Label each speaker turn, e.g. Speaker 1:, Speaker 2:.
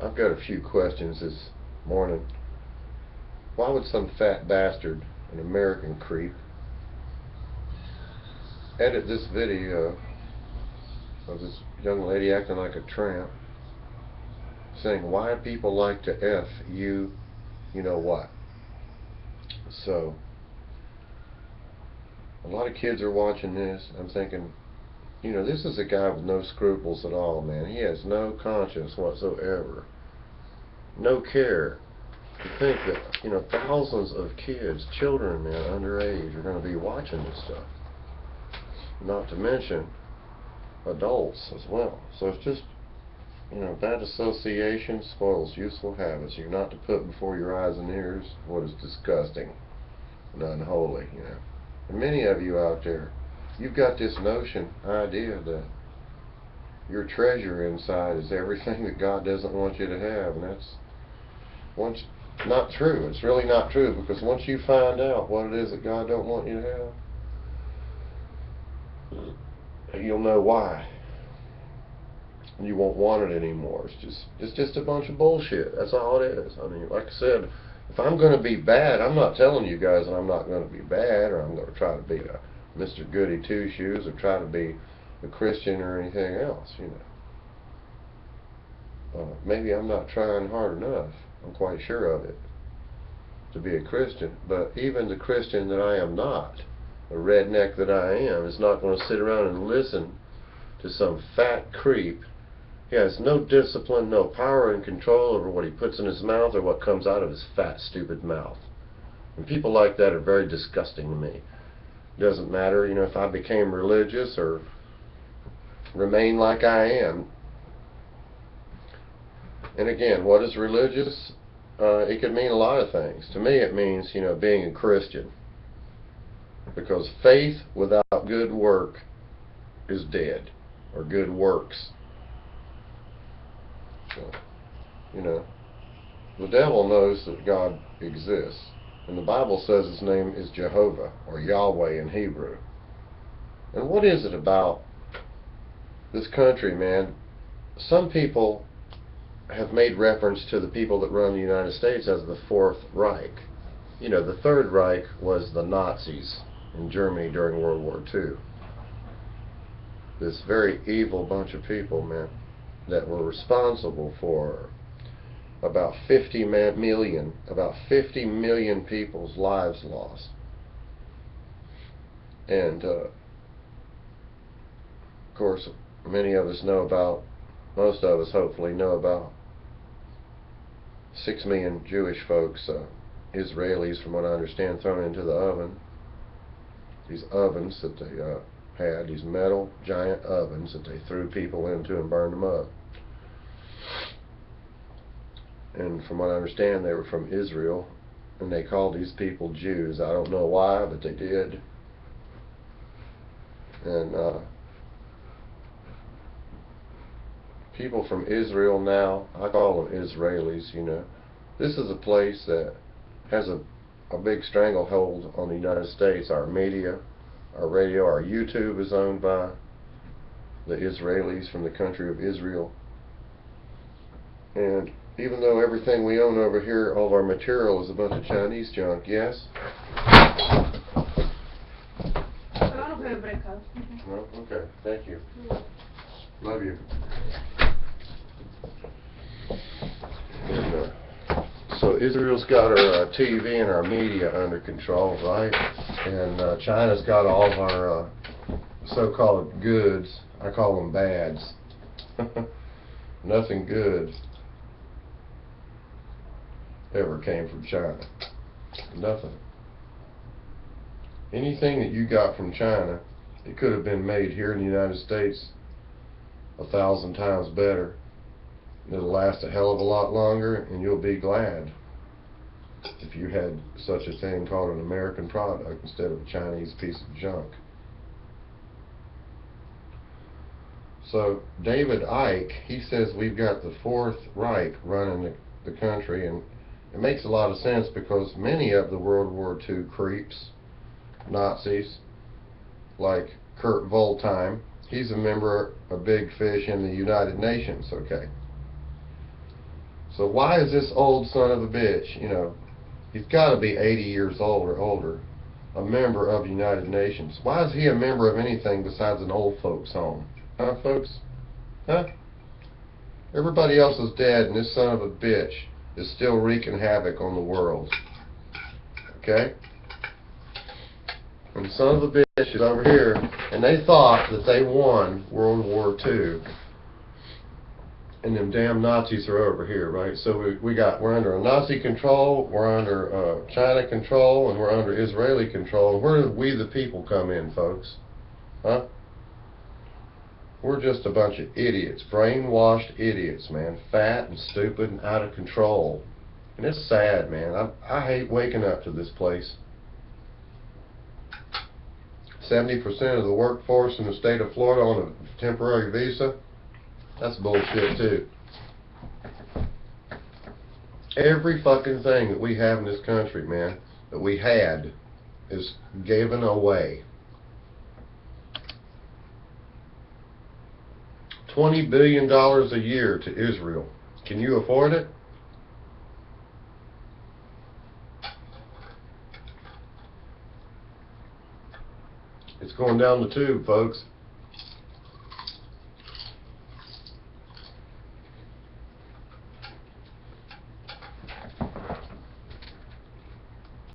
Speaker 1: I've got a few questions this morning. Why would some fat bastard, an American creep, edit this video of this young lady acting like a tramp, saying why people like to F you, you know what? So, a lot of kids are watching this. I'm thinking, this is a guy with no scruples at all, man. He has no conscience whatsoever. No care. To think that, thousands of kids, children, man, underage, are going to be watching this stuff. Not to mention adults as well. So it's just, bad association spoils useful habits. You're not to put before your eyes and ears what is disgusting and unholy, And many of you out there, you've got this idea that your treasure inside is everything that God doesn't want you to have, and that's not true. It's really not true, because once you find out what it is that God don't want you to have, you'll know why. You won't want it anymore. It's just a bunch of bullshit. That's all it is. I mean, like I said, if I'm going to be bad, I'm not telling you guys that I'm not going to be bad, or I'm going to try to be a Mr. Goody Two Shoes, or try to be a Christian or anything else, Maybe I'm not trying hard enough. I'm quite sure of it, to be a Christian. But even the Christian that I am not, the redneck that I am, is not going to sit around and listen to some fat creep. He has no discipline, no power and control over what he puts in his mouth or what comes out of his fat, stupid mouth. And people like that are very disgusting to me. It doesn't matter, if I became religious or remain like I am. And again, what is religious? It could mean a lot of things. To me, it means, being a Christian. Because faith without good work is dead, or good works. So, the devil knows that God exists. And the Bible says his name is Jehovah, or Yahweh in Hebrew. And what is it about this country, man? Some people have made reference to the people that run the United States as the Fourth Reich. The Third Reich was the Nazis in Germany during World War II. This very evil bunch of people, man, that were responsible for about 50 million people's lives lost. And, of course, most of us hopefully know about 6 million Jewish folks, Israelis from what I understand, thrown into the oven. These ovens that they had, these metal giant ovens that they threw people into and burned them up. And from what I understand, they were from Israel, and they called these people Jews. I don't know why, but they did. And people from Israel now, I call them Israelis, This is a place that has a big stranglehold on the United States. Our media, our radio, our YouTube is owned by the Israelis from the country of Israel. And even though everything we own over here, all of our material, is a bunch of Chinese junk, yes? No? Okay, thank you. Love you. And, so Israel's got our TV and our media under control, right? And China's got all of our so-called goods. I call them bads. Nothing good ever came from China. Nothing. Anything that you got from China, it could have been made here in the United States 1,000 times better. It'll last a hell of a lot longer, and you'll be glad if you had such a thing called an American product instead of a Chinese piece of junk. So David Icke, he says we've got the Fourth Reich running the country, and it makes a lot of sense because many of the World War II creeps, Nazis, like Kurt Voltheim, he's a member of Big Fish in the United Nations, okay? So why is this old son of a bitch, you know, he's got to be 80 years old or older, a member of the United Nations? Why is he a member of anything besides an old folks home? Huh, folks? Huh? Everybody else is dead, and this son of a bitch is still wreaking havoc on the world. Okay? And the son of a bitch is over here, and they thought that they won World War II. And them damn Nazis are over here, right? So we're under a Nazi control, we're under China control, and we're under Israeli control. And where do we the people come in, folks? Huh? We're just a bunch of idiots, brainwashed idiots, man. Fat and stupid and out of control. And it's sad, man. I hate waking up to this place. 70% of the workforce in the state of Florida on a temporary visa. That's bullshit too. Every fucking thing that we have in this country, man, that we had, is given away. $20 billion a year to Israel. Can you afford it? It's going down the tube, folks.